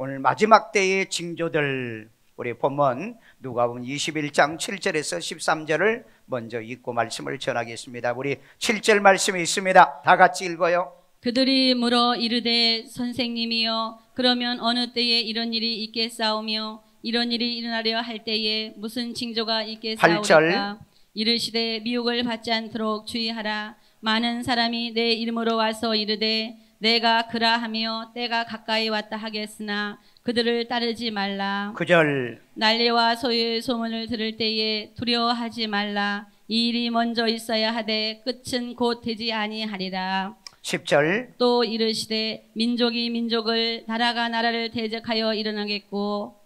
오늘 마지막 때의 징조들, 우리 본문 누가복음 21장 7절에서 13절을 먼저 읽고 말씀을 전하겠습니다. 우리 7절 말씀이 있습니다. 다 같이 읽어요. 그들이 물어 이르되 선생님이여 그러면 어느 때에 이런 일이 있겠사오며 이런 일이 일어나려 할 때에 무슨 징조가 있겠사오리까? 이르시되 미혹을 받지 않도록 주의하라. 많은 사람이 내 이름으로 와서 이르되 내가 그라하며 때가 가까이 왔다 하겠으나 그들을 따르지 말라. 9절 난리와 소유의 소문을 들을 때에 두려워하지 말라. 이 일이 먼저 있어야 하되 끝은 곧 되지 아니하리라. 10절 또 이르시되 민족이 민족을 나라가 나라를 대적하여 일어나겠고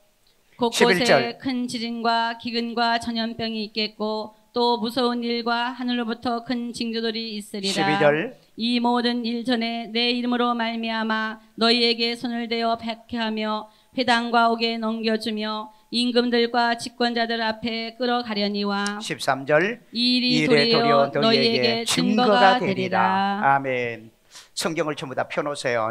곳곳에 11절. 큰 지진과 기근과 전염병이 있겠고 또 무서운 일과 하늘로부터 큰 징조들이 있으리라. 12절 이 모든 일 전에 내 이름으로 말미암아 너희에게 손을 대어 박해하며 회당과 옥에 넘겨주며 임금들과 집권자들 앞에 끌어가려니와 13절 이 일이 도리어 너희에게 증거가 되리라. 아멘. 성경을 전부 다 펴놓으세요.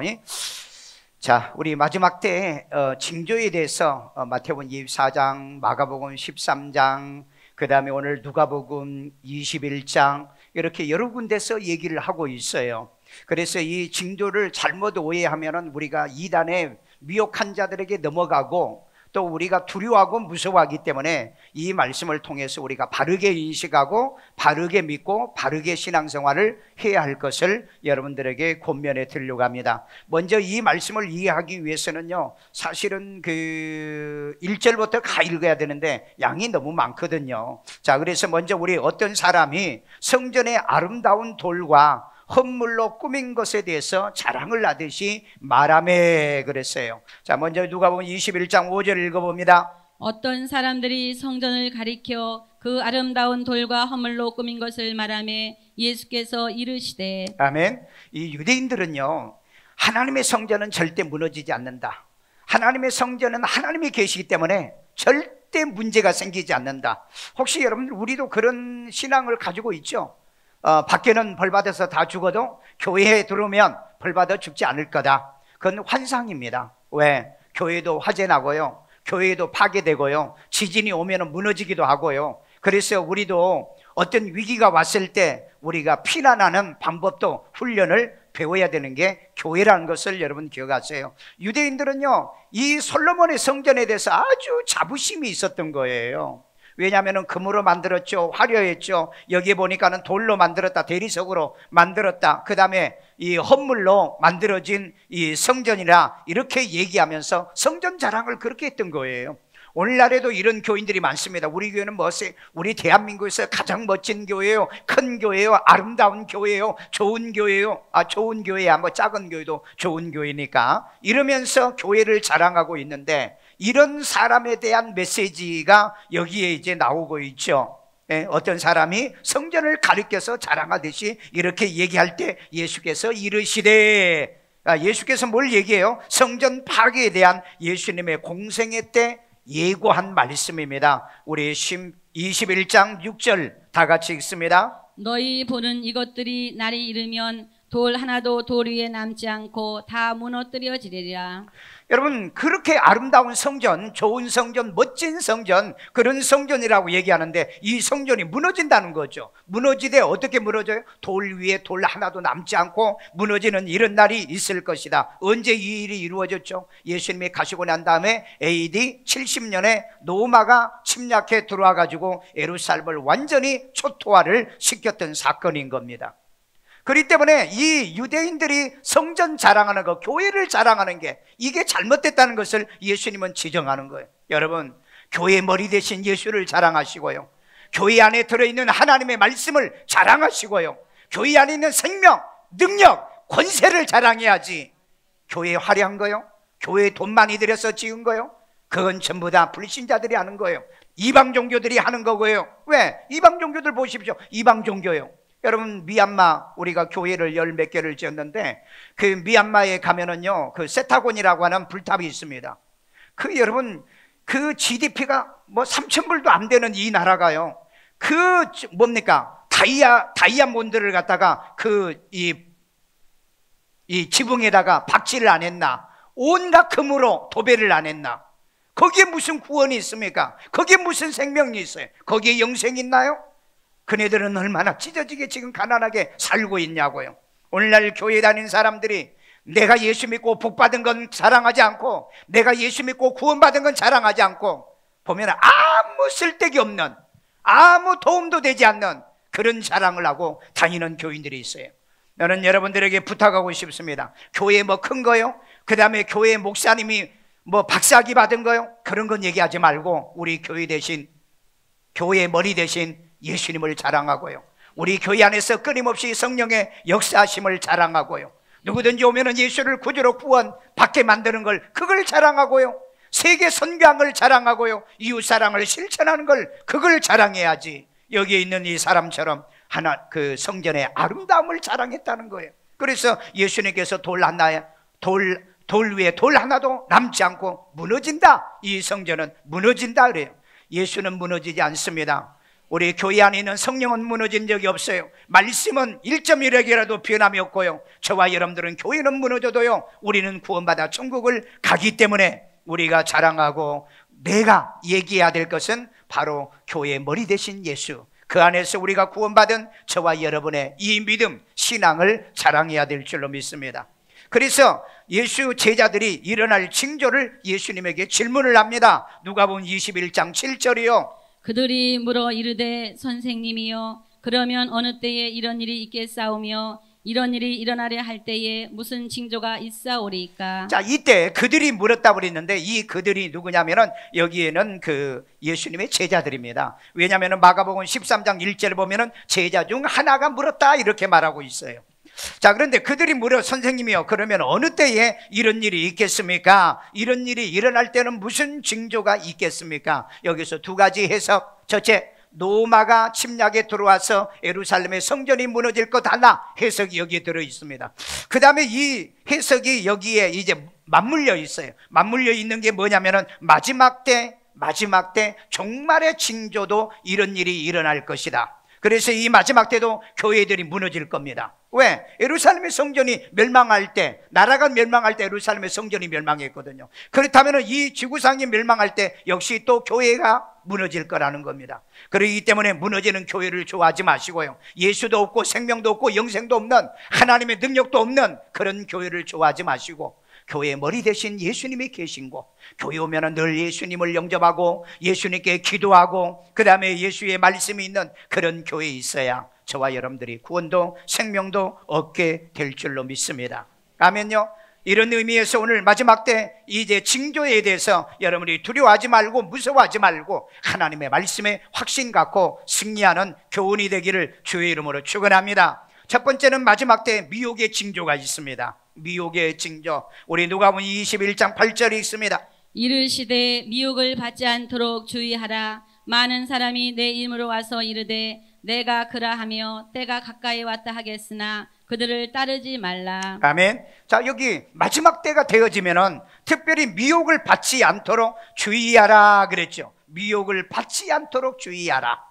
자, 우리 마지막 때 징조에 대해서 마태복음 24장, 마가복음 13장, 그 다음에 오늘 누가복음 21장 이렇게 여러 군데서 얘기를 하고 있어요. 그래서 이 징조를 잘못 오해하면 우리가 이단의 미혹한 자들에게 넘어가고 또 우리가 두려워하고 무서워하기 때문에 이 말씀을 통해서 우리가 바르게 인식하고 바르게 믿고 바르게 신앙생활을 해야 할 것을 여러분들에게 권면해 드리려고 합니다. 먼저 이 말씀을 이해하기 위해서는요, 사실은 그 1절부터 다 읽어야 되는데 양이 너무 많거든요. 자, 그래서 먼저 우리 어떤 사람이 성전의 아름다운 돌과 헌물로 꾸민 것에 대해서 자랑을 하듯이 말하매 그랬어요. 자, 먼저 누가복음 21장 5절 읽어봅니다. 어떤 사람들이 성전을 가리켜 그 아름다운 돌과 허물로 꾸민 것을 말하매 예수께서 이르시되. 아멘. 이 유대인들은요, 하나님의 성전은 절대 무너지지 않는다. 하나님의 성전은 하나님이 계시기 때문에 절대 문제가 생기지 않는다. 혹시 여러분들 우리도 그런 신앙을 가지고 있죠? 밖에는 벌받아서 다 죽어도 교회에 들어오면 벌받아 죽지 않을 거다. 그건 환상입니다. 왜? 교회도 화재 나고요, 교회도 파괴되고요, 지진이 오면 무너지기도 하고요. 그래서 우리도 어떤 위기가 왔을 때 우리가 피난하는 방법도 훈련을 배워야 되는 게 교회라는 것을 여러분 기억하세요. 유대인들은요, 이 솔로몬의 성전에 대해서 아주 자부심이 있었던 거예요. 왜냐하면 금으로 만들었죠, 화려했죠. 여기에 보니까는 돌로 만들었다, 대리석으로 만들었다, 그 다음에 이 헌물로 만들어진 이 성전이라 이렇게 얘기하면서 성전 자랑을 그렇게 했던 거예요. 오늘날에도 이런 교인들이 많습니다. 우리 교회는 우리 대한민국에서 가장 멋진 교회예요, 큰 교회예요, 아름다운 교회예요, 좋은 교회예요. 좋은 교회야, 뭐 작은 교회도 좋은 교회니까 이러면서 교회를 자랑하고 있는데, 이런 사람에 대한 메시지가 여기에 이제 나오고 있죠. 어떤 사람이 성전을 가리켜서 자랑하듯이 이렇게 얘기할 때 예수께서 이르시되, 예수께서 뭘 얘기해요? 성전 파괴에 대한 예수님의 공생애 때 예고한 말씀입니다. 우리 21장 6절 다 같이 읽습니다. 너희 보는 이것들이 날이 이르면 돌 하나도 돌 위에 남지 않고 다 무너뜨려지리라. 여러분, 그렇게 아름다운 성전, 좋은 성전, 멋진 성전, 그런 성전이라고 얘기하는데 이 성전이 무너진다는 거죠. 무너지되 어떻게 무너져요? 돌 위에 돌 하나도 남지 않고 무너지는 이런 날이 있을 것이다. 언제 이 일이 이루어졌죠? 예수님이 가시고 난 다음에 AD 70년에 로마가 침략해 들어와 가지고 예루살렘을 완전히 초토화를 시켰던 사건인 겁니다. 그렇기 때문에 이 유대인들이 성전 자랑하는 거, 교회를 자랑하는 게 이게 잘못됐다는 것을 예수님은 지적하는 거예요. 여러분, 교회 머리 대신 예수를 자랑하시고요, 교회 안에 들어있는 하나님의 말씀을 자랑하시고요, 교회 안에 있는 생명, 능력, 권세를 자랑해야지. 교회에 화려한 거요, 교회에 돈 많이 들여서 지은 거요, 그건 전부 다 불신자들이 하는 거예요. 이방 종교들이 하는 거고요. 왜? 이방 종교들 보십시오. 이방 종교요. 여러분, 미얀마 우리가 교회를 열 몇 개를 지었는데 그 미얀마에 가면은요, 그 세타곤이라고 하는 불탑이 있습니다. 그 여러분, 그 GDP가 뭐 3,000불도 안 되는 이 나라가요, 그 뭡니까? 다이아몬드를 갖다가 이 지붕에다가 박지를 안 했나? 온갖 금으로 도배를 안 했나? 거기에 무슨 구원이 있습니까? 거기에 무슨 생명이 있어요? 거기에 영생이 있나요? 그네들은 얼마나 찢어지게 지금 가난하게 살고 있냐고요. 오늘날 교회 다니는 사람들이 내가 예수 믿고 복받은 건 자랑하지 않고, 내가 예수 믿고 구원받은 건 자랑하지 않고, 보면 아무 쓸데기 없는, 아무 도움도 되지 않는 그런 자랑을 하고 다니는 교인들이 있어요. 저는 여러분들에게 부탁하고 싶습니다. 교회 뭐 큰 거요? 그 다음에 교회 목사님이 뭐 박사학위 받은 거요? 그런 건 얘기하지 말고 우리 교회 대신, 교회 머리 대신 예수님을 자랑하고요, 우리 교회 안에서 끊임없이 성령의 역사하심을 자랑하고요, 누구든지 오면은 예수를 구주로 구원 받게 만드는 걸, 그걸 자랑하고요, 세계 선교한 걸 자랑하고요, 이웃사랑을 실천하는 걸, 그걸 자랑해야지. 여기에 있는 이 사람처럼 그 성전의 아름다움을 자랑했다는 거예요. 그래서 예수님께서 돌 위에 돌 하나도 남지 않고 무너진다, 이 성전은 무너진다 그래요. 예수는 무너지지 않습니다. 우리 교회 안에 있는 성령은 무너진 적이 없어요. 말씀은 1.1핵이라도 변함이 없고요, 저와 여러분들은 교회는 무너져도요, 우리는 구원받아 천국을 가기 때문에 우리가 자랑하고 내가 얘기해야 될 것은 바로 교회의 머리 되신 예수, 그 안에서 우리가 구원받은 저와 여러분의 이 믿음, 신앙을 자랑해야 될 줄로 믿습니다. 그래서 예수 제자들이 일어날 징조를 예수님에게 질문을 합니다. 누가복음 21장 7절이요. 그들이 물어 이르되 선생님이여, 그러면 어느 때에 이런 일이 있겠사오며 이런 일이 일어나려 할 때에 무슨 징조가 있사오리까? 자, 이때 그들이 물었다고 그랬는데 이 그들이 누구냐면은 여기에는 그 예수님의 제자들입니다. 왜냐하면 마가복음 13장 1절을 보면은 제자 중 하나가 물었다 이렇게 말하고 있어요. 자, 그런데 그들이 물어 선생님이요, 그러면 어느 때에 이런 일이 있겠습니까? 이런 일이 일어날 때는 무슨 징조가 있겠습니까? 여기서 두 가지 해석. 첫째, 로마가 침략에 들어와서 예루살렘의 성전이 무너질 것 하나 해석이 여기에 들어 있습니다. 그 다음에 이 해석이 여기에 이제 맞물려 있어요. 맞물려 있는 게 뭐냐면은 마지막 때 종말의 징조도 이런 일이 일어날 것이다. 그래서 이 마지막 때도 교회들이 무너질 겁니다. 왜? 예루살렘의 성전이 멸망할 때, 나라가 멸망할 때 예루살렘의 성전이 멸망했거든요. 그렇다면 이 지구상이 멸망할 때 역시 또 교회가 무너질 거라는 겁니다. 그렇기 때문에 무너지는 교회를 좋아하지 마시고요, 예수도 없고 생명도 없고 영생도 없는, 하나님의 능력도 없는 그런 교회를 좋아하지 마시고, 교회의 머리 대신 예수님이 계신 곳, 교회 오면 늘 예수님을 영접하고 예수님께 기도하고 그 다음에 예수의 말씀이 있는 그런 교회에 있어야 저와 여러분들이 구원도 생명도 얻게 될 줄로 믿습니다. 아멘요. 이런 의미에서 오늘 마지막 때 이제 징조에 대해서 여러분이 두려워하지 말고 무서워하지 말고 하나님의 말씀에 확신 갖고 승리하는 교훈이 되기를 주의 이름으로 축원합니다. 첫 번째는 마지막 때 미혹의 징조가 있습니다. 미혹의 징조, 우리 누가복음 21장 8절이 있습니다. 이르시되 미혹을 받지 않도록 주의하라. 많은 사람이 내 이름으로 와서 이르되 내가 그라하며 때가 가까이 왔다 하겠으나 그들을 따르지 말라. 아멘. 자, 여기 마지막 때가 되어지면은 특별히 미혹을 받지 않도록 주의하라 그랬죠. 미혹을 받지 않도록 주의하라.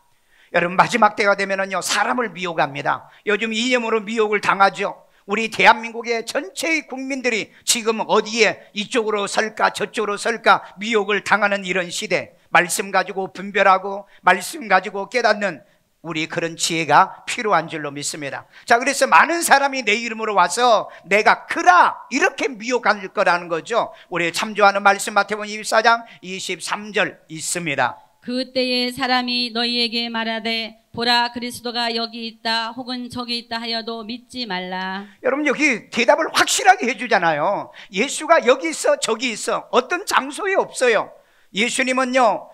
여러분, 마지막 때가 되면은요, 사람을 미혹합니다. 요즘 이념으로 미혹을 당하죠. 우리 대한민국의 전체의 국민들이 지금 어디에 이쪽으로 설까 저쪽으로 설까 미혹을 당하는 이런 시대, 말씀 가지고 분별하고 말씀 가지고 깨닫는 우리 그런 지혜가 필요한 줄로 믿습니다. 자, 그래서 많은 사람이 내 이름으로 와서 내가 그라 이렇게 미혹할 거라는 거죠. 우리 참조하는 말씀 마태복음 24장 23절 있습니다. 그때에 사람이 너희에게 말하되 보라 그리스도가 여기 있다 혹은 저기 있다 하여도 믿지 말라. 여러분, 여기 대답을 확실하게 해주잖아요. 예수가 여기 있어 저기 있어, 어떤 장소에 없어요. 예수님은요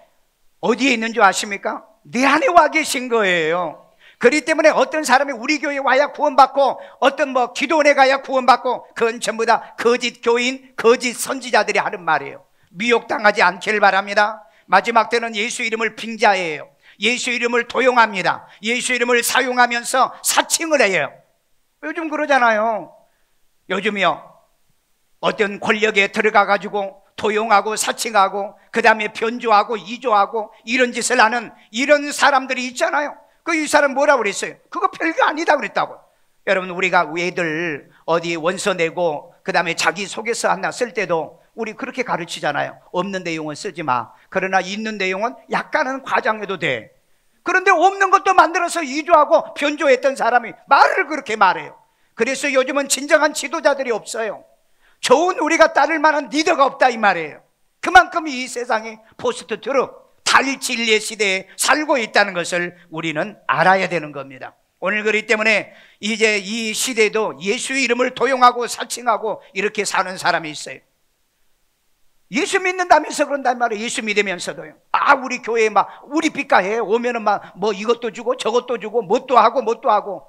어디에 있는 줄 아십니까? 내 안에 와 계신 거예요. 그렇기 때문에 어떤 사람이 우리 교회에 와야 구원받고 어떤 기도원에 가야 구원받고, 그건 전부 다 거짓 교인 거짓 선지자들이 하는 말이에요. 미혹당하지 않기를 바랍니다. 마지막 때는 예수 이름을 빙자해요. 예수 이름을 도용합니다. 예수 이름을 사용하면서 사칭을 해요. 요즘 그러잖아요. 요즘이요, 어떤 권력에 들어가 가지고 도용하고 사칭하고 그 다음에 변조하고 이조하고 이런 짓을 하는 이런 사람들이 있잖아요. 이 사람 뭐라고 그랬어요? 그거 별거 아니다 그랬다고. 여러분, 우리가 애들 어디 원서 내고 그 다음에 자기소개서 하나 쓸 때도 우리 그렇게 가르치잖아요. 없는 내용은 쓰지 마. 그러나 있는 내용은 약간은 과장해도 돼. 그런데 없는 것도 만들어서 이주하고 변조했던 사람이 말을 그렇게 말해요. 그래서 요즘은 진정한 지도자들이 없어요. 좋은 우리가 따를 만한 리더가 없다 이 말이에요. 그만큼 이 세상에 포스트 트루th, 달진리의 시대에 살고 있다는 것을 우리는 알아야 되는 겁니다. 오늘 그렇기 때문에 이제 이 시대도 예수의 이름을 도용하고 사칭하고 이렇게 사는 사람이 있어요. 예수 믿는다면서 그런단 말이에요. 예수 믿으면서도요. 우리 교회에 막 우리 빛가해 오면은 막 뭐 이것도 주고 저것도 주고 뭣도 하고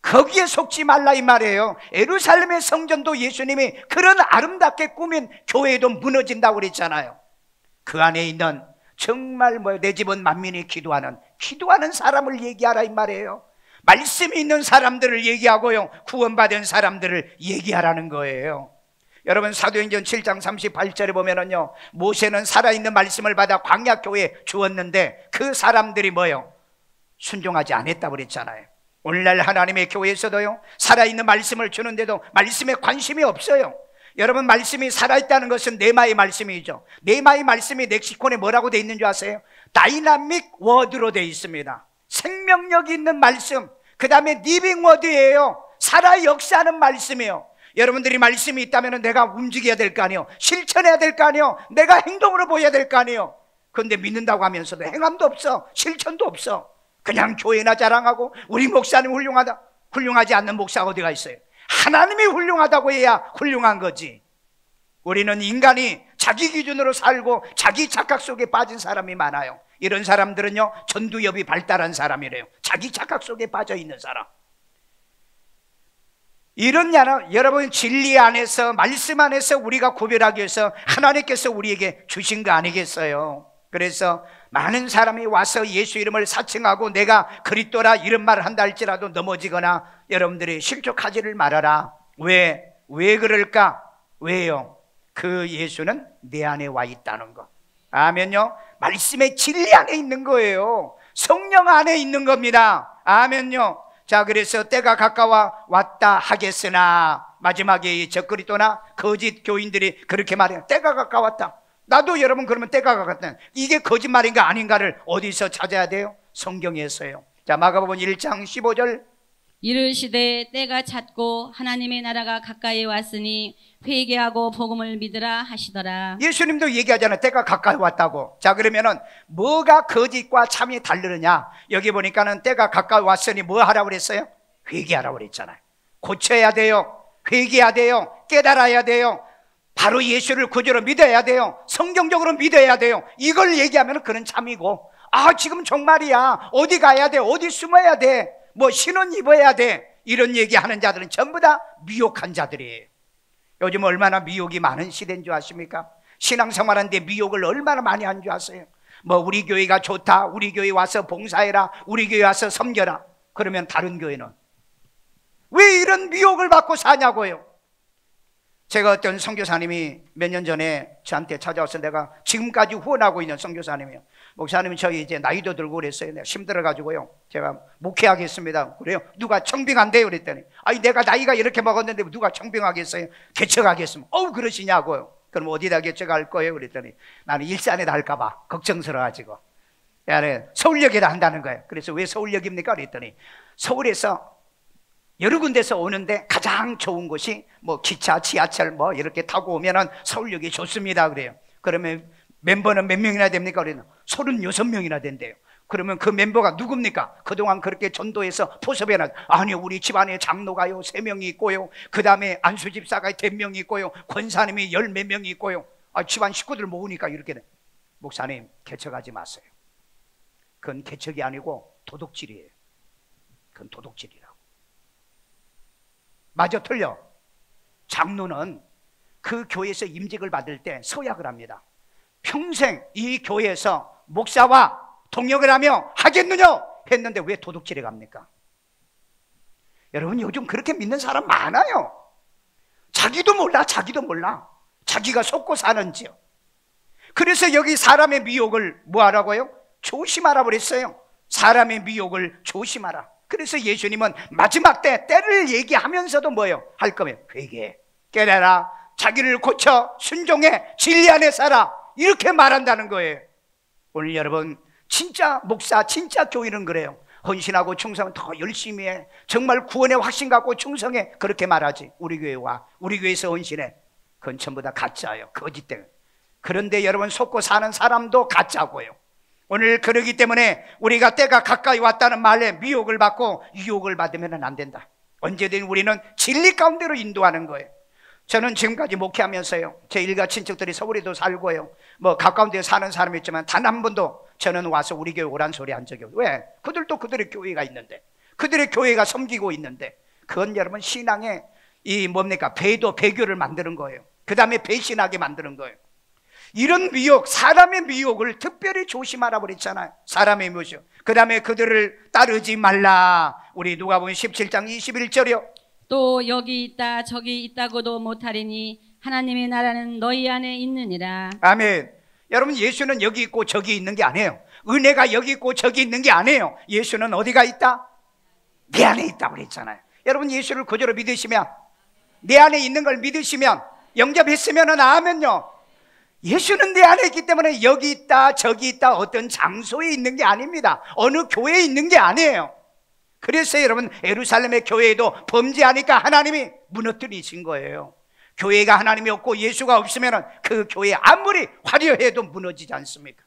거기에 속지 말라 이 말이에요. 예루살렘의 성전도 예수님이 그런 아름답게 꾸민 교회도 무너진다고 그랬잖아요. 그 안에 있는 정말 내 집은 만민이 기도하는 사람을 얘기하라 이 말이에요. 말씀이 있는 사람들을 얘기하고요, 구원받은 사람들을 얘기하라는 거예요. 여러분 사도행전 7장 38절에 보면은요, 모세는 살아있는 말씀을 받아 광야교회에 주었는데 그 사람들이 뭐요? 순종하지 않았다고 그랬잖아요. 오늘날 하나님의 교회에서도요, 살아있는 말씀을 주는데도 말씀에 관심이 없어요. 여러분 말씀이 살아있다는 것은 네마의 말씀이죠. 네마의 말씀이 렉시콘에 뭐라고 되어 있는 줄 아세요? 다이나믹 워드로 되어 있습니다. 생명력이 있는 말씀, 그 다음에 리빙 워드예요. 살아 역사하는 말씀이에요. 여러분들이 말씀이 있다면 내가 움직여야 될 거 아니에요. 실천해야 될 거 아니에요. 내가 행동으로 보여야 될 거 아니에요. 그런데 믿는다고 하면서도 행함도 없어, 실천도 없어. 그냥 교회나 자랑하고 우리 목사님 훌륭하다. 훌륭하지 않는 목사가 어디가 있어요? 하나님이 훌륭하다고 해야 훌륭한 거지. 우리는 인간이 자기 기준으로 살고 자기 착각 속에 빠진 사람이 많아요. 이런 사람들은요, 전두엽이 발달한 사람이래요. 자기 착각 속에 빠져 있는 사람. 이런 여러분 진리 안에서, 말씀 안에서 우리가 구별하기 위해서 하나님께서 우리에게 주신 거 아니겠어요? 그래서 많은 사람이 와서 예수 이름을 사칭하고 내가 그리스도라 이런 말을 한다 할지라도 넘어지거나 여러분들이 실족하지를 말아라. 왜 그럴까? 왜요? 그 예수는 내 안에 와 있다는 거. 아멘요. 말씀의 진리 안에 있는 거예요. 성령 안에 있는 겁니다. 아멘요. 자, 그래서 때가 가까워 왔다 하겠으나, 마지막에 이 적그리스도나 거짓 교인들이 그렇게 말해요. 때가 가까웠다. 나도 여러분 그러면 때가 가까웠다. 이게 거짓말인가 아닌가를 어디서 찾아야 돼요? 성경에서요. 자, 마가복음 1장 15절. 이르시되 때가 찼고 하나님의 나라가 가까이 왔으니 회개하고 복음을 믿으라 하시더라. 예수님도 얘기하잖아요. 때가 가까이 왔다고. 자, 그러면은 뭐가 거짓과 참이 다르느냐? 여기 보니까는 때가 가까이 왔으니 뭐 하라고 그랬어요? 회개하라고 그랬잖아요. 고쳐야 돼요. 회개해야 돼요. 깨달아야 돼요. 바로 예수를 구주로 믿어야 돼요. 성경적으로 믿어야 돼요. 이걸 얘기하면 그는 참이고, 지금 정말이야. 어디 가야 돼? 어디 숨어야 돼? 뭐 신은 입어야 돼? 이런 얘기하는 자들은 전부 다 미혹한 자들이에요. 요즘 얼마나 미혹이 많은 시대인 줄 아십니까? 신앙생활하는데 미혹을 얼마나 많이 한 줄 아세요? 뭐 우리 교회가 좋다, 우리 교회 와서 봉사해라, 우리 교회 와서 섬겨라. 그러면 다른 교회는 왜 이런 미혹을 받고 사냐고요? 제가 어떤 선교사님이 몇 년 전에 저한테 찾아와서, 내가 지금까지 후원하고 있는 선교사님이에요. 목사님 저희 이제 나이도 들고 그랬어요. 내가 힘들어가지고요, 제가 목회하겠습니다. 그래요? 누가 청빙한대요? 그랬더니 내가 나이가 이렇게 먹었는데 누가 청빙하겠어요? 개척하겠습니다. 그러시냐고요. 그럼 어디다 개척할 거예요? 그랬더니 나는 일산에다 할까봐 걱정스러워가지고 서울역에다 한다는 거예요. 그래서 왜 서울역입니까? 그랬더니 서울에서 여러 군데서 오는데 가장 좋은 곳이 뭐 기차, 지하철 뭐 이렇게 타고 오면은 서울역이 좋습니다. 그래요. 그러면 멤버는 몇 명이나 됩니까? 그래요. 36명이나 된대요. 그러면 그 멤버가 누굽니까? 그동안 그렇게 전도해서 포섭해놨. 아니요, 우리 집안에 장로가요 3명이 있고요, 그 다음에 안수집사가 10명이 있고요, 권사님이 10몇 명이 있고요. 집안 식구들 모으니까 이렇게 돼. 목사님, 개척하지 마세요. 그건 개척이 아니고 도둑질이에요. 그건 도둑질이라고. 맞아, 틀려? 장로는 그 교회에서 임직을 받을 때 서약을 합니다. 평생 이 교회에서 목사와 동역을 하며 하겠느냐 했는데 왜 도둑질에 갑니까? 여러분 요즘 그렇게 믿는 사람 많아요. 자기도 몰라. 자기가 속고 사는지요. 그래서 여기 사람의 미혹을 뭐 하라고요? 조심하라 그랬어요. 사람의 미혹을 조심하라. 그래서 예수님은 마지막 때를 얘기하면서도 뭐예요? 할 거면 회개해. 깨달아 자기를 고쳐 순종해 진리 안에 살아, 이렇게 말한다는 거예요. 오늘 여러분, 진짜 목사, 진짜 교인은 그래요. 헌신하고 충성은 더 열심히 해, 정말 구원의 확신 갖고 충성해, 그렇게 말하지. 우리 교회와 우리 교회에서 헌신해, 그건 전부 다 가짜예요. 거짓된. 그런데 여러분, 속고 사는 사람도 가짜고요. 오늘 그러기 때문에 우리가 때가 가까이 왔다는 말에 미혹을 받고 유혹을 받으면 안 된다. 언제든 우리는 진리 가운데로 인도하는 거예요. 저는 지금까지 목회하면서요, 제 일가 친척들이 서울에도 살고요, 뭐 가까운 데 사는 사람이 있지만 단 한 번도 저는 와서 우리 교회 오란 소리 한 적이 없어요. 왜? 그들도 그들의 교회가 있는데, 그들의 교회가 섬기고 있는데. 그건 여러분, 신앙의 이 뭡니까? 배도 배교를 만드는 거예요. 그 다음에 배신하게 만드는 거예요. 이런 미혹, 사람의 미혹을 특별히 조심하라 그랬잖아요. 사람의 미혹. 그 다음에 그들을 따르지 말라. 우리 누가복음 17장 21절이요. 또 여기 있다 저기 있다고도 못하리니 하나님의 나라는 너희 안에 있느니라. 아멘. 여러분, 예수는 여기 있고 저기 있는 게 아니에요. 은혜가 여기 있고 저기 있는 게 아니에요. 예수는 어디가 있다? 내 안에 있다고 그랬잖아요. 여러분, 예수를 그대로 믿으시면, 내 안에 있는 걸 믿으시면, 영접했으면 아멘요. 예수는 내 안에 있기 때문에 여기 있다 저기 있다 어떤 장소에 있는 게 아닙니다. 어느 교회에 있는 게 아니에요. 그래서 여러분, 예루살렘의 교회에도 범죄하니까 하나님이 무너뜨리신 거예요. 교회가 하나님이 없고 예수가 없으면 그 교회 아무리 화려해도 무너지지 않습니까?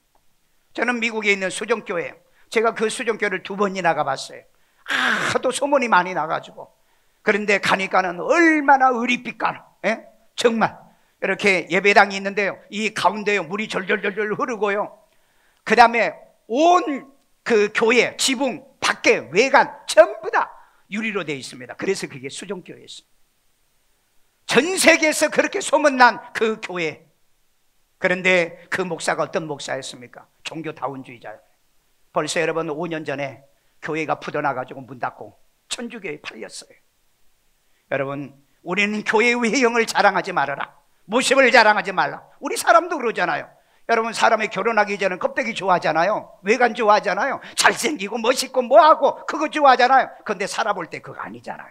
저는 미국에 있는 수정교회예요. 제가 그 수정교회를 2번이나 가봤어요. 하도 소문이 많이 나가지고. 그런데 가니까는 얼마나 의리빛깔, 정말 이렇게 예배당이 있는데요, 이 가운데요 물이 절절절절 흐르고요, 그 다음에 온 그 교회 지붕 밖에 외관 전부 다 유리로 되어 있습니다. 그래서 그게 수정교회였어요. 전 세계에서 그렇게 소문난 그 교회. 그런데 그 목사가 어떤 목사였습니까? 종교다운주의자예요. 벌써 여러분 5년 전에 교회가 부도나가지고 문 닫고 천주교에 팔렸어요. 여러분, 우리는 교회의 회형을 자랑하지 말아라, 모습을 자랑하지 말라. 우리 사람도 그러잖아요. 여러분, 사람이 결혼하기 전에 껍데기 좋아하잖아요. 외관 좋아하잖아요. 잘생기고 멋있고 뭐하고 그거 좋아하잖아요. 그런데 살아볼 때 그거 아니잖아요.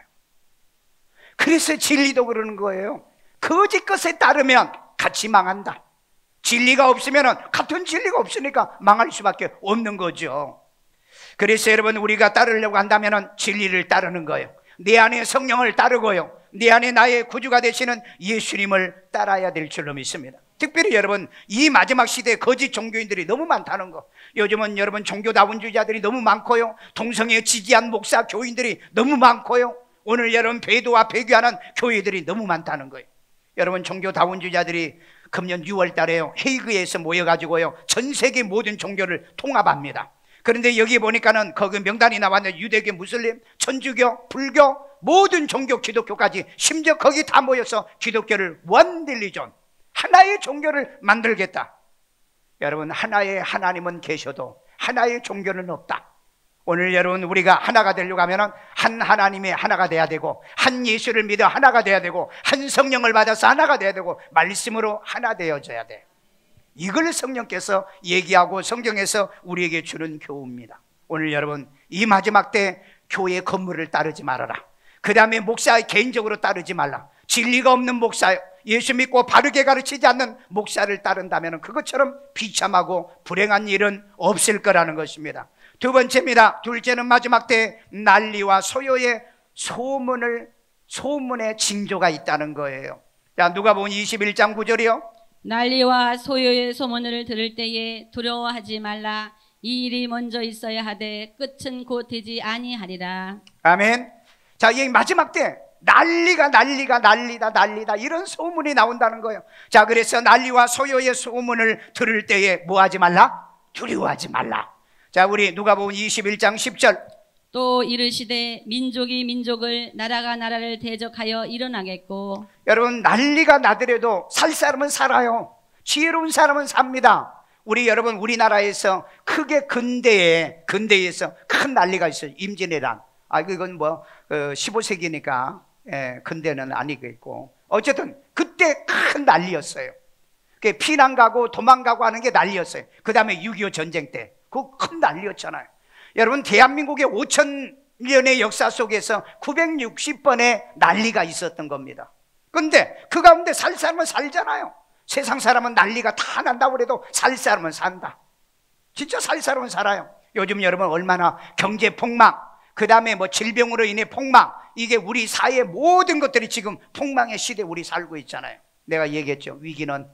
그래서 진리도 그러는 거예요. 거짓 것에 따르면 같이 망한다. 진리가 없으면, 같은 진리가 없으니까 망할 수밖에 없는 거죠. 그래서 여러분, 우리가 따르려고 한다면 진리를 따르는 거예요. 내 안에 성령을 따르고요, 내 안에 나의 구주가 되시는 예수님을 따라야 될 줄로 믿습니다. 특별히 여러분, 이 마지막 시대에 거짓 종교인들이 너무 많다는 거. 요즘은 여러분, 종교다운주의자들이 너무 많고요, 동성애 지지한 목사 교인들이 너무 많고요, 오늘 여러분 배도와 배교하는 교회들이 너무 많다는 거예요. 여러분, 종교다운주의자들이 금년 6월 달에요, 헤이그에서 모여가지고요 전 세계 모든 종교를 통합합니다. 그런데 여기 보니까는 거기 명단이 나왔는데 유대교, 무슬림, 천주교, 불교, 모든 종교, 기독교까지, 심지어 거기 다 모여서 기독교를 원 릴리전, 하나의 종교를 만들겠다. 여러분, 하나의 하나님은 계셔도 하나의 종교는 없다. 오늘 여러분, 우리가 하나가 되려고 하면 한 하나님의 하나가 돼야 되고, 한 예수를 믿어 하나가 돼야 되고, 한 성령을 받아서 하나가 돼야 되고, 말씀으로 하나 되어져야 돼. 이걸 성령께서 얘기하고 성경에서 우리에게 주는 교훈입니다. 오늘 여러분, 이 마지막 때 교회 건물을 따르지 말아라. 그 다음에 목사 개인적으로 따르지 말라. 진리가 없는 목사, 예수 믿고 바르게 가르치지 않는 목사를 따른다면 그것처럼 비참하고 불행한 일은 없을 거라는 것입니다. 두 번째입니다. 둘째는 마지막 때 난리와 소요의 소문의 징조가 있다는 거예요. 자, 누가복음 21장 9절이요. 난리와 소요의 소문을 들을 때에 두려워하지 말라. 이 일이 먼저 있어야 하되 끝은 곧 되지 아니하리라. 아멘. 자, 이 마지막 때 난리다 이런 소문이 나온다는 거예요. 자, 그래서 난리와 소요의 소문을 들을 때에 뭐 하지 말라? 두려워하지 말라. 자, 우리 누가복음 21장 10절. 또 이르시되 민족이 민족을, 나라가 나라를 대적하여 일어나겠고. 여러분, 난리가 나더라도 살 사람은 살아요. 지혜로운 사람은 삽니다. 우리 여러분, 우리나라에서 크게 근대에서 큰 난리가 있어요. 임진왜란. 이건 뭐 15세기니까 근대는 아니겠고, 어쨌든 그때 큰 난리였어요. 피난 가고 도망가고 하는 게 난리였어요. 그 다음에 6.25 전쟁 때 그 큰 난리였잖아요. 여러분, 대한민국의 5,000년의 역사 속에서 960번의 난리가 있었던 겁니다. 근데 그 가운데 살 사람은 살잖아요. 세상 사람은 난리가 다 난다고 그래도 살 사람은 산다. 진짜 살 사람은 살아요. 요즘 여러분 얼마나 경제 폭망, 그 다음에 뭐 질병으로 인해 폭망, 이게 우리 사회의 모든 것들이 지금 폭망의 시대에 우리 살고 있잖아요. 내가 얘기했죠. 위기는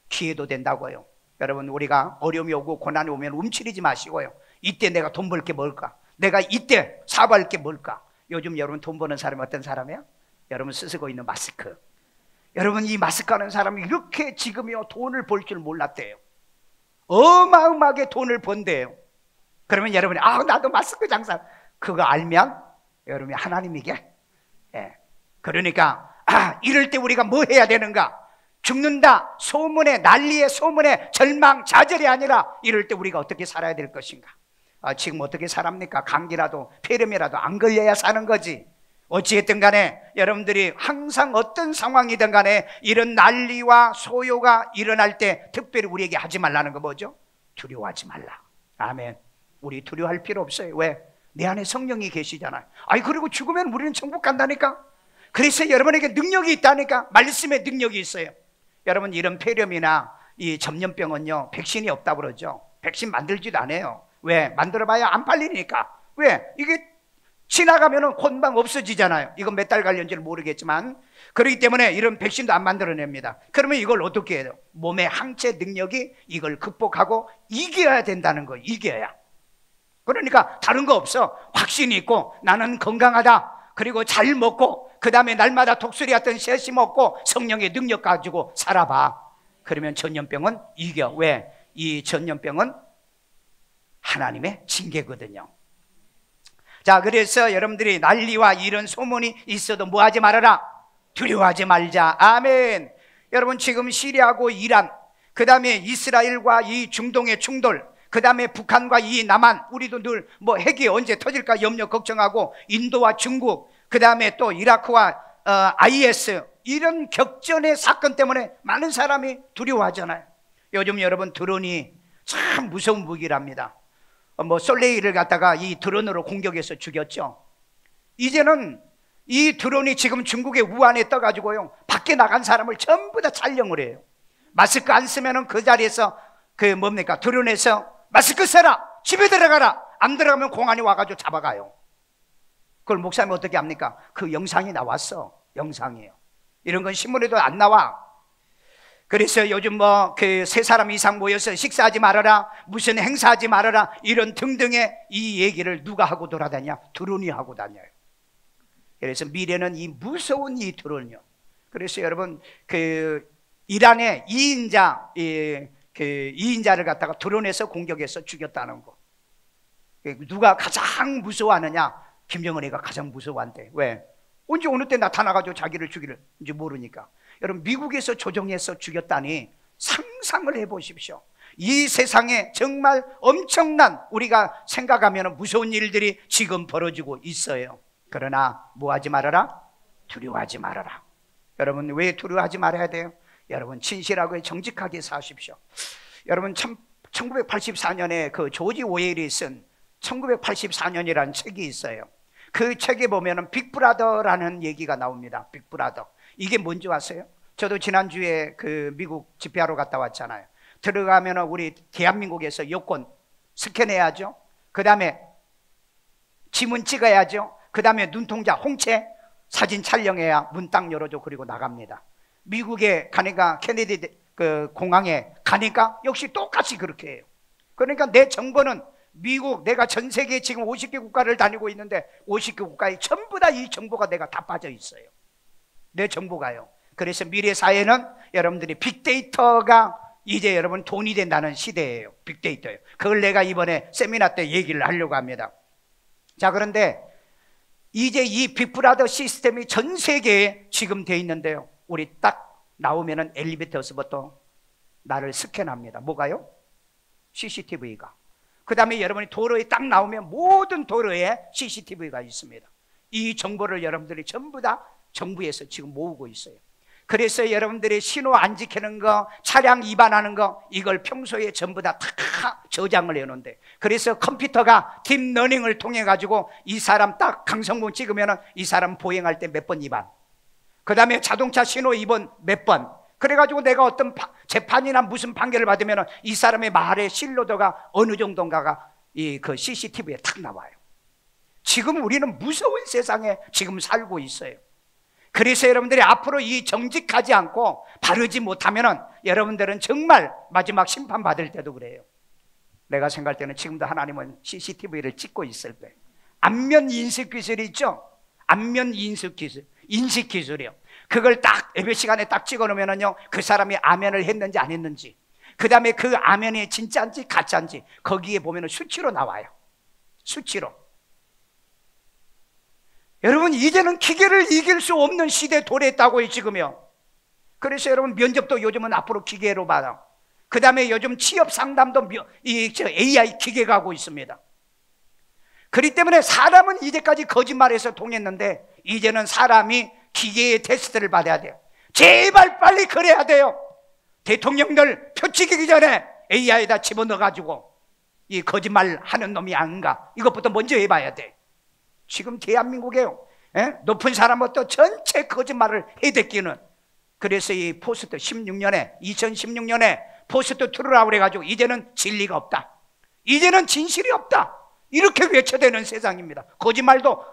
기회도 된다고요. 여러분, 우리가 어려움이 오고 고난이 오면 움츠리지 마시고요. 이때 내가 돈 벌 게 뭘까? 내가 이때 사업할 게 뭘까? 요즘 여러분 돈 버는 사람이 어떤 사람이야? 여러분 쓰고 있는 마스크. 여러분, 이 마스크 하는 사람이 이렇게 지금요 돈을 벌 줄 몰랐대요. 어마어마하게 돈을 번대요. 그러면 여러분이 나도 마스크 장사, 그거 알면 여러분이 하나님이게. 그러니까 이럴 때 우리가 뭐 해야 되는가? 죽는다 소문에, 난리의 소문에 절망 좌절이 아니라 이럴 때 우리가 어떻게 살아야 될 것인가? 지금 어떻게 살합니까? 감기라도 폐렴이라도 안 걸려야 사는 거지. 어찌됐든 간에 여러분들이 항상 어떤 상황이든 간에 이런 난리와 소요가 일어날 때 특별히 우리에게 하지 말라는 거 뭐죠? 두려워하지 말라. 아멘. 우리 두려워할 필요 없어요. 왜? 내 안에 성령이 계시잖아요. 그리고 죽으면 우리는 천국 간다니까. 그래서 여러분에게 능력이 있다니까. 말씀에 능력이 있어요. 여러분, 이런 폐렴이나 이 전염병은요 백신이 없다고 그러죠. 백신 만들지도 않아요. 왜? 만들어봐야 안 팔리니까. 왜? 이게 지나가면은 금방 없어지잖아요. 이건 몇 달 갈는지는 모르겠지만, 그렇기 때문에 이런 백신도 안 만들어냅니다. 그러면 이걸 어떻게 해요? 몸의 항체 능력이 이걸 극복하고 이겨야 된다는 거예요. 이겨야. 그러니까 다른 거 없어. 확신이 있고 나는 건강하다. 그리고 잘 먹고 그 다음에 날마다 독수리 같은 셋이 먹고 성령의 능력 가지고 살아봐. 그러면 전염병은 이겨. 왜? 이 전염병은 하나님의 징계거든요. 자, 그래서 여러분들이 난리와 이런 소문이 있어도 뭐 하지 말아라? 두려워하지 말자. 아멘. 여러분, 지금 시리아하고 이란, 그 다음에 이스라엘과 이 중동의 충돌, 그 다음에 북한과 이 남한, 우리도 늘 뭐 핵이 언제 터질까 염려 걱정하고, 인도와 중국, 그 다음에 또 이라크와 IS, 이런 격전의 사건 때문에 많은 사람이 두려워하잖아요. 요즘 여러분 드론이 참 무서운 무기랍니다. 뭐 솔레이를 갖다가 이 드론으로 공격해서 죽였죠. 이제는 이 드론이 지금 중국의 우한에 떠가지고요 밖에 나간 사람을 전부 다 촬영을 해요. 마스크 안 쓰면은 그 자리에서 드론에서 마스크 써라, 집에 들어가라, 안 들어가면 공안이 와가지고 잡아가요. 그걸 목사님이 어떻게 합니까? 그 영상이 나왔어. 영상이에요. 이런 건 신문에도 안 나와. 그래서 요즘 세 사람 이상 모여서 식사하지 말아라, 무슨 행사하지 말아라, 이런 등등의 이 얘기를 누가 하고 돌아다냐? 드론이 하고 다녀요. 그래서 미래는 이 무서운 이 드론이요. 그래서 여러분, 이란의 2인자를 갖다가 드론에서 공격해서 죽였다는 거. 누가 가장 무서워하느냐? 김정은이가 가장 무서워한대. 왜? 언제 어느 때 나타나가지고 자기를 죽이는지 모르니까. 여러분, 미국에서 조종해서 죽였다니 상상을 해보십시오. 이 세상에 정말 엄청난, 우리가 생각하면 무서운 일들이 지금 벌어지고 있어요. 그러나 뭐 하지 말아라? 두려워하지 말아라. 여러분, 왜 두려워하지 말아야 돼요? 여러분, 진실하고 정직하게 사십시오. 여러분, 1984년에 그 조지 오웰이 쓴 1984년이라는 책이 있어요. 그 책에 보면은 빅브라더라는 얘기가 나옵니다. 빅브라더. 이게 뭔지 아세요? 저도 지난주에 그 미국 집회하러 갔다 왔잖아요. 들어가면은 우리 대한민국에서 여권 스캔해야죠. 그 다음에 지문 찍어야죠. 그 다음에 눈동자, 홍채 사진 촬영해야 문 딱 열어줘. 그리고 나갑니다. 미국에 가니까 케네디 공항에 가니까 역시 똑같이 그렇게 해요. 그러니까 내 정보는 미국, 내가 전 세계 지금 50개 국가를 다니고 있는데 50개 국가에 전부 다 이 정보가 내가 다 빠져 있어요. 내 정보가요. 그래서 미래 사회는 여러분들이 빅데이터가 이제 여러분 돈이 된다는 시대예요. 빅데이터예요. 그걸 내가 이번에 세미나 때 얘기를 하려고 합니다. 자, 그런데 이제 이 빅브라더 시스템이 전 세계에 지금 돼 있는데요. 우리 딱 나오면은 엘리베이터에서부터 나를 스캔합니다. 뭐가요? CCTV가. 그 다음에 여러분이 도로에 딱 나오면 모든 도로에 CCTV가 있습니다. 이 정보를 여러분들이 전부 다 정부에서 지금 모으고 있어요. 그래서 여러분들이 신호 안 지키는 거, 차량 위반하는 거, 이걸 평소에 전부 다 저장을 해놓는데, 그래서 컴퓨터가 딥러닝을 통해 가지고 이 사람 딱 강성분 찍으면 이 사람 보행할 때 몇 번 위반, 그 다음에 자동차 신호 위반 몇 번. 그래가지고 내가 어떤 재판이나 무슨 판결을 받으면 이 사람의 말의 신뢰도가 어느 정도인가가 그 CCTV에 탁 나와요. 지금 우리는 무서운 세상에 지금 살고 있어요. 그래서 여러분들이 앞으로 이 정직하지 않고 바르지 못하면 여러분들은 정말 마지막 심판받을 때도 그래요. 내가 생각할 때는 지금도 하나님은 CCTV를 찍고 있을 거예요. 안면 인식 기술이 있죠? 안면 인식 기술, 인식 기술이요. 그걸 딱 예배 시간에 딱 찍어 놓으면요, 그 사람이 아멘을 했는지 안 했는지, 그 다음에 그 아멘이 진짜인지 가짜인지 거기에 보면 수치로 나와요. 수치로. 여러분, 이제는 기계를 이길 수 없는 시대에 도래했다고요, 지금요. 그래서 여러분, 면접도 요즘은 앞으로 기계로 받아. 그 다음에 요즘 취업 상담도 AI 기계가 하고 있습니다. 그렇기 때문에 사람은 이제까지 거짓말해서 통했는데 이제는 사람이 기계의 테스트를 받아야 돼요. 제발 빨리 그래야 돼요. 대통령들 표치기기 전에 AI에다 집어넣어가지고 이 거짓말 하는 놈이 아닌가, 이것부터 먼저 해봐야 돼. 지금 대한민국에요, 높은 사람부터 전체 거짓말을 해댔기는. 그래서 이 포스트 2016년에 포스트 트루라고 그래가지고 이제는 진리가 없다, 이제는 진실이 없다, 이렇게 외쳐대는 세상입니다. 거짓말도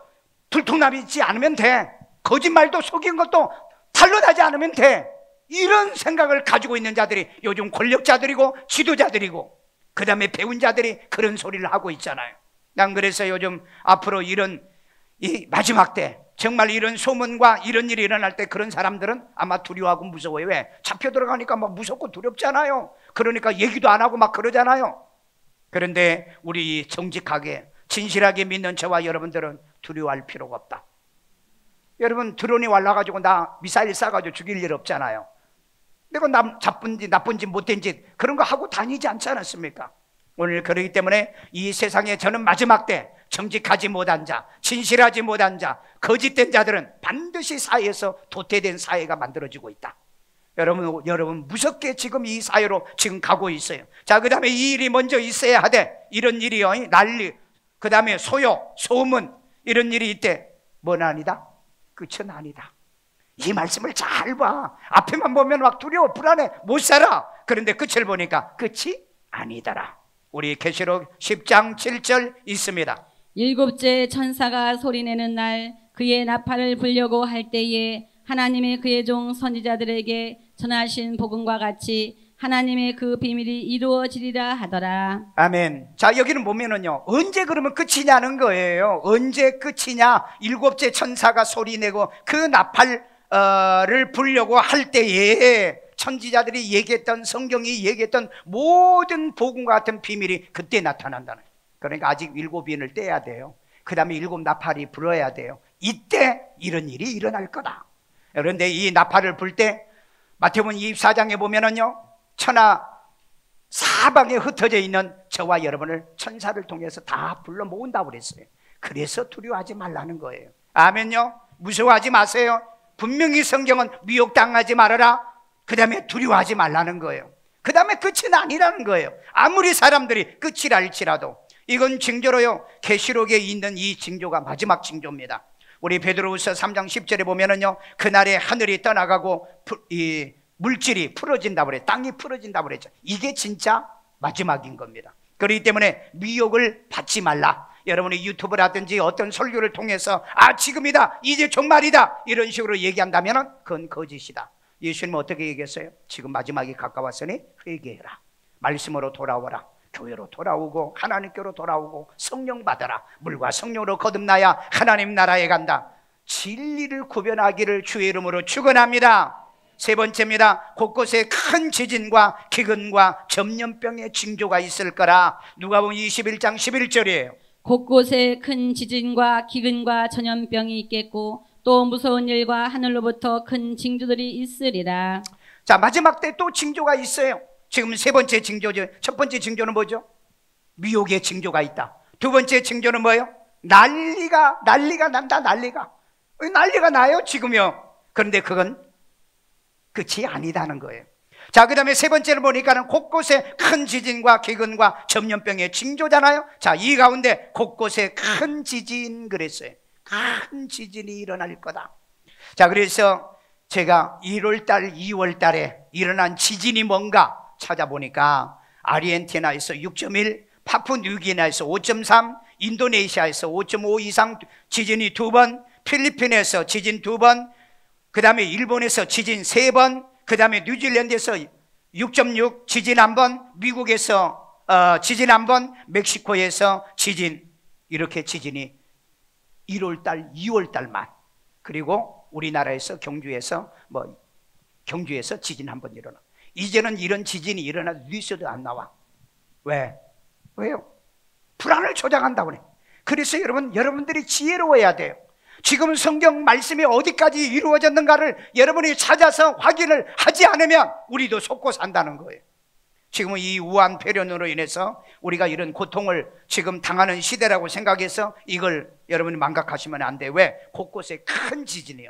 들통나지 않으면 돼. 거짓말도 속인 것도 탄로나지 않으면 돼. 이런 생각을 가지고 있는 자들이 요즘 권력자들이고 지도자들이고 그 다음에 배운 자들이 그런 소리를 하고 있잖아요. 난 그래서 요즘 앞으로 이런 이 마지막 때 정말 이런 소문과 이런 일이 일어날 때 그런 사람들은 아마 두려워하고 무서워요. 왜? 잡혀 들어가니까 막 무섭고 두렵잖아요. 그러니까 얘기도 안 하고 막 그러잖아요. 그런데 우리 정직하게 진실하게 믿는 저와 여러분들은 두려워할 필요가 없다. 여러분, 드론이 올라가지고 나 미사일 쏴가지고 죽일 일 없잖아요. 내가 나쁜지 못된지 그런 거 하고 다니지 않지 않았습니까? 오늘 그러기 때문에 이 세상에 저는 마지막 때 정직하지 못한 자, 진실하지 못한 자, 거짓된 자들은 반드시 사회에서 도태된 사회가 만들어지고 있다. 여러분 무섭게 지금 이 사회로 지금 가고 있어요. 자, 그 다음에 이 일이 먼저 있어야 하되, 이런 일이요, 난리, 그 다음에 소문, 이런 일이 있대. 뭔 아니다? 끝은 아니다. 이 말씀을 잘 봐. 앞에만 보면 막 두려워, 불안해, 못 살아. 그런데 끝을 보니까 끝이 아니더라. 우리 계시록 10장 7절 있습니다. 일곱째 천사가 소리내는 날 그의 나팔을 불려고 할 때에 하나님의 그의 종 선지자들에게 전하신 복음과 같이 하나님의 그 비밀이 이루어지리라 하더라. 아멘. 자, 여기는 보면은요, 언제 그러면 끝이냐는 거예요. 언제 끝이냐? 일곱째 천사가 소리내고 그 나팔을 불려고 할 때에 천지자들이 얘기했던, 성경이 얘기했던 모든 복음과 같은 비밀이 그때 나타난다는 거예요. 그러니까 아직 일곱 인을 떼야 돼요. 그 다음에 일곱 나팔이 불어야 돼요. 이때 이런 일이 일어날 거다. 그런데 이 나팔을 불 때 마태복음 24장에 보면은요, 천하 사방에 흩어져 있는 저와 여러분을 천사를 통해서 다 불러 모은다고 그랬어요. 그래서 두려워하지 말라는 거예요. 아멘요. 무서워하지 마세요. 분명히 성경은 미혹당하지 말아라, 그 다음에 두려워하지 말라는 거예요. 그 다음에 끝은 아니라는 거예요. 아무리 사람들이 끝이라 할지라도 이건 징조로요, 계시록에 있는 이 징조가 마지막 징조입니다. 우리 베드로후서 3장 10절에 보면은요, 그날에 하늘이 떠나가고 이 물질이 풀어진다고 그래, 땅이 풀어진다고 그랬죠. 이게 진짜 마지막인 겁니다. 그렇기 때문에 미혹을 받지 말라. 여러분이 유튜브라든지 어떤 설교를 통해서 지금이다, 이제 종말이다, 이런 식으로 얘기한다면 그건 거짓이다. 예수님은 어떻게 얘기했어요? 지금 마지막이 가까웠으니 회개해라, 말씀으로 돌아오라, 교회로 돌아오고 하나님께로 돌아오고 성령 받아라. 물과 성령으로 거듭나야 하나님 나라에 간다. 진리를 구별하기를 주의 이름으로 축원합니다. 세 번째입니다. 곳곳에 큰 지진과 기근과 전염병의 징조가 있을 거라. 누가복음 21장 11절이에요. 곳곳에 큰 지진과 기근과 전염병이 있겠고 또 무서운 일과 하늘로부터 큰 징조들이 있으리라. 자, 마지막 때 또 징조가 있어요. 지금 세 번째 징조죠. 첫 번째 징조는 뭐죠? 미혹의 징조가 있다. 두 번째 징조는 뭐예요? 난리가 난다. 난리가 나요 지금요. 그런데 그건 끝이 아니다는 거예요. 자, 그 다음에 세 번째를 보니까는 곳곳에 큰 지진과 기근과 전염병의 징조잖아요. 자, 이 가운데 곳곳에 큰 지진 그랬어요. 큰 지진이 일어날 거다. 자, 그래서 제가 1월달, 2월달에 일어난 지진이 뭔가 찾아보니까 아르헨티나에서 6.1, 파푸뉴기니아에서 5.3, 인도네시아에서 5.5 이상 지진이 2번, 필리핀에서 지진 2번, 그 다음에 일본에서 지진 3번, 그 다음에 뉴질랜드에서 6.6 지진 1번, 미국에서 지진 1번, 멕시코에서 지진, 이렇게 지진이 1월달, 2월달만, 그리고 우리나라에서 경주에서 경주에서 지진 1번 일어나. 이제는 이런 지진이 일어나도 뉴스도 안 나와. 왜요? 불안을 조장한다고 그래. 그래서 여러분들이 지혜로워야 돼요. 지금 성경 말씀이 어디까지 이루어졌는가를 여러분이 찾아서 확인을 하지 않으면 우리도 속고 산다는 거예요. 지금은 이 우한 폐렴으로 인해서 우리가 이런 고통을 지금 당하는 시대라고 생각해서 이걸 여러분이 망각하시면 안 돼요. 왜? 곳곳에 큰 지진이요.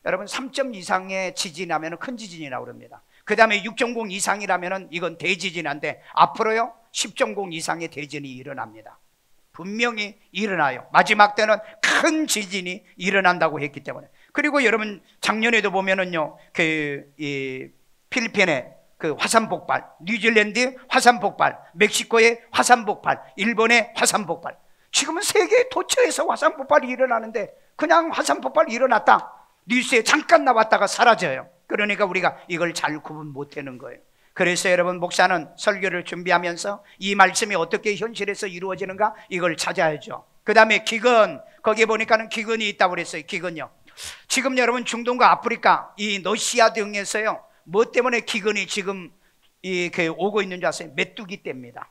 여러분 3점 이상의 지진이 나면 큰 지진이라고 그럽니다. 그 다음에 6.0 이상이라면 이건 대지진인데 앞으로요 10.0 이상의 대지진이 일어납니다. 분명히 일어나요. 마지막 때는 큰 지진이 일어난다고 했기 때문에. 그리고 여러분 작년에도 보면은요 필리핀의 그 화산 폭발, 뉴질랜드 화산 폭발, 멕시코의 화산 폭발, 일본의 화산 폭발. 지금은 세계 도처에서 화산 폭발이 일어나는데 그냥 화산 폭발이 일어났다 뉴스에 잠깐 나왔다가 사라져요. 그러니까 우리가 이걸 잘 구분 못하는 거예요. 그래서 여러분 목사는 설교를 준비하면서 이 말씀이 어떻게 현실에서 이루어지는가 이걸 찾아야죠. 그 다음에 기근, 거기에 보니까는 기근이 있다고 그랬어요. 기근요. 지금 여러분 중동과 아프리카 이 러시아 등에서요 뭐 때문에 기근이 지금 오고 있는 줄 아세요? 메뚜기 떼입니다.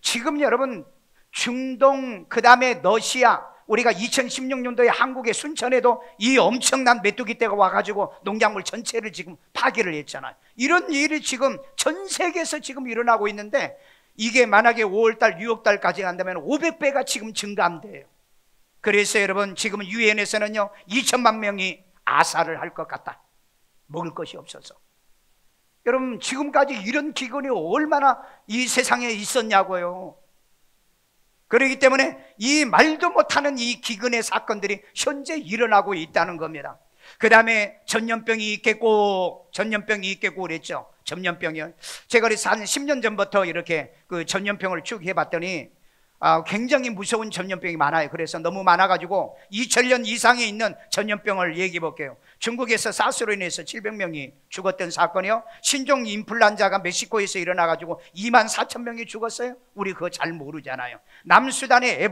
지금 여러분 중동 그 다음에 러시아, 우리가 2016년도에 한국의 순천에도 이 엄청난 메뚜기 떼가 와가지고 농작물 전체를 지금 파괴를 했잖아요. 이런 일이 지금 전 세계에서 지금 일어나고 있는데 이게 만약에 5월달, 6월달까지 간다면 500배가 지금 증가한대요. 그래서 여러분 지금 유엔에서는요 2천만 명이 아사를 할 것 같다. 먹을 것이 없어서. 여러분 지금까지 이런 기근이 얼마나 이 세상에 있었냐고요. 그렇기 때문에 이 말도 못하는 이 기근의 사건들이 현재 일어나고 있다는 겁니다. 그 다음에 전염병이 있겠고 그랬죠. 전염병이요. 제가 그래서 한 10년 전부터 이렇게 그 전염병을 쭉 해봤더니 굉장히 무서운 전염병이 많아요. 그래서 너무 많아가지고 2000년 이상에 있는 전염병을 얘기해 볼게요. 중국에서 사스로 인해서 700명이 죽었던 사건이요. 신종 인플루엔자가 멕시코에서 일어나가지고 24,000명이 죽었어요. 우리 그거 잘 모르잖아요. 남수단의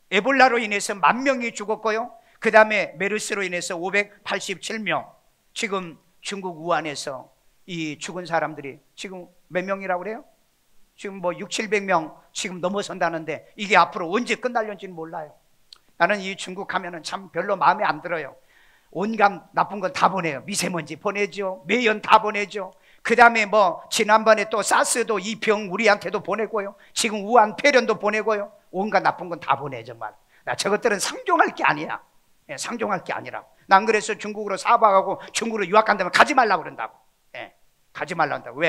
에볼라로 인해서 10,000명이 죽었고요. 그 다음에 메르스로 인해서 587명. 지금 중국 우한에서 이 죽은 사람들이 지금 몇 명이라고 그래요? 지금 600~700명 지금 넘어선다는데 이게 앞으로 언제 끝날는지는 몰라요. 나는 이 중국 가면은 참 별로 마음에 안 들어요. 온갖 나쁜 건 다 보내요. 미세먼지 보내죠. 매연 다 보내죠. 그 다음에 지난번에 또 사스도 이 병 우리한테도 보내고요. 지금 우한 폐렴도 보내고요. 온갖 나쁜 건 다 보내 정말. 나 저것들은 상종할 게 아니야. 상종할 게 아니라. 난 그래서 중국으로 사박하고 중국으로 유학 간다면 가지 말라고 그런다고. 가지 말라고 한다고.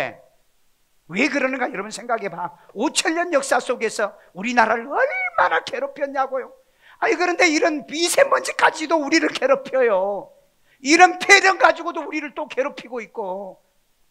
왜 그러는가 여러분 생각해 봐. 5,000년 역사 속에서 우리나라를 얼마나 괴롭혔냐고요. 아니 그런데 이런 미세먼지까지도 우리를 괴롭혀요. 이런 폐렴 가지고도 우리를 또 괴롭히고 있고.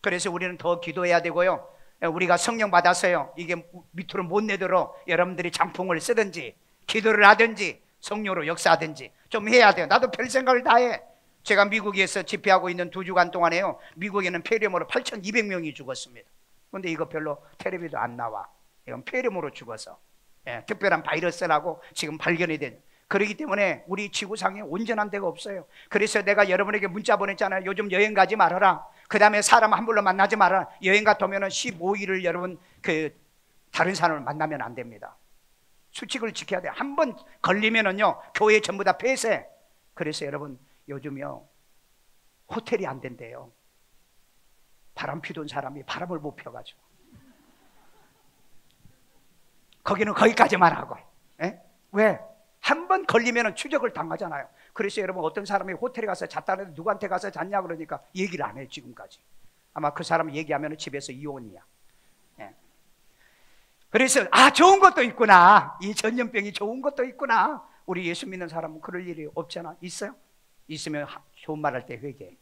그래서 우리는 더 기도해야 되고요. 우리가 성령 받아서요 이게 밑으로 못 내도록 여러분들이 장풍을 쓰든지 기도를 하든지 성령으로 역사하든지 좀 해야 돼요. 나도 별 생각을 다 해. 제가 미국에서 집회하고 있는 2주간 동안에요 미국에는 폐렴으로 8,200명이 죽었습니다. 근데 이거 별로 텔레비도 안 나와. 이건 폐렴으로 죽어서 특별한 바이러스라고 지금 발견이 된. 그렇기 때문에 우리 지구상에 온전한 데가 없어요. 그래서 내가 여러분에게 문자 보냈잖아요. 요즘 여행 가지 말아라. 그 다음에 사람 함부로 만나지 말아라. 여행 갔다 오면 15일을 여러분 다른 사람을 만나면 안 됩니다. 수칙을 지켜야 돼요. 한 번 걸리면은요 교회 전부 다 폐쇄. 그래서 여러분 요즘요 호텔이 안 된대요. 바람 피던 사람이 바람을 못 펴가지고 거기는 거기까지만 하고. 왜? 한 번 걸리면 추적을 당하잖아요. 그래서 여러분 어떤 사람이 호텔에 가서 잤다는데 누구한테 가서 잤냐 그러니까 얘기를 안 해요 지금까지. 아마 그 사람 얘기하면 집에서 이혼이야. 그래서 좋은 것도 있구나. 이 전염병이 좋은 것도 있구나. 우리 예수 믿는 사람은 그럴 일이 없잖아. 있어요? 있으면 좋은 말 할 때 회개해.